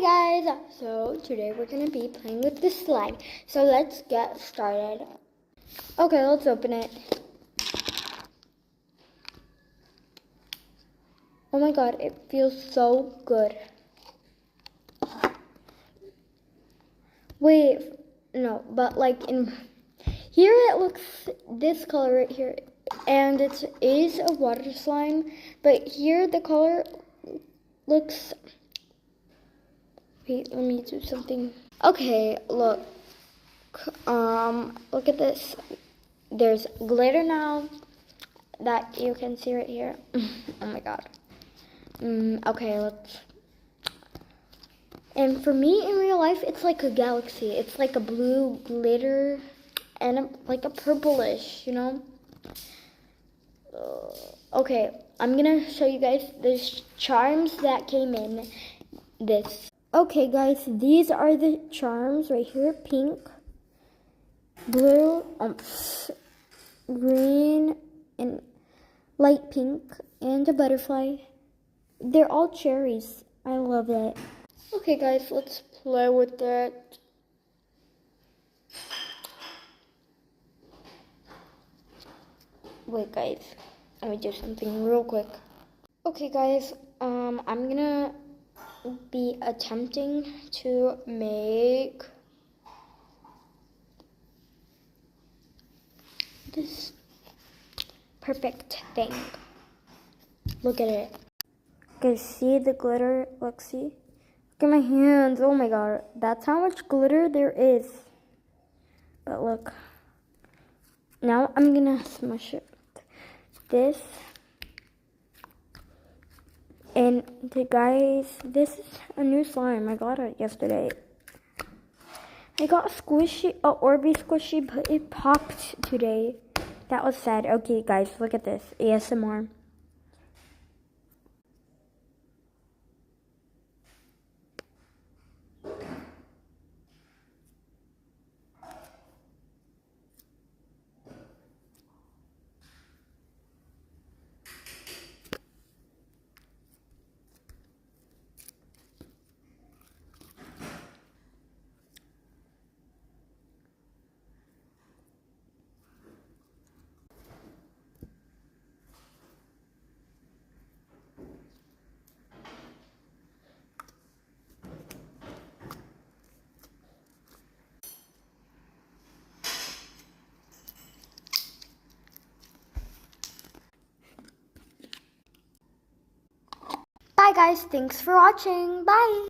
Hi guys, so today we're gonna be playing with the slime. So let's get started. Okay, let's open it. Oh my god, it feels so good. Wait, no, but like in here it looks this color right here, and it is a water slime, but here the color looks. Wait, let me do something. Okay, look. Look at this. There's glitter now that you can see right here. Oh my god. Okay, let's. And for me in real life, it's like a galaxy. It's like a blue glitter and like a purplish, you know? Okay, I'm gonna show you guys the charms that came in this. Okay guys, these are the charms right here. Pink, blue, green, and light pink, and a butterfly. They're all cherries. I love it. Okay guys, let's play with that. Wait guys, let me do something real quick. Okay guys, I'm gonna be attempting to make this perfect thing. Look at it. Guys, see the glitter? Look, see? Look at my hands. Oh my god. That's how much glitter there is. But look. Now I'm gonna smush it. This. And guys, this is a new slime. I got it yesterday. I got squishy, a Orbeez squishy, but it popped today. That was sad. Okay, guys, look at this. ASMR. Bye guys, thanks for watching. Bye.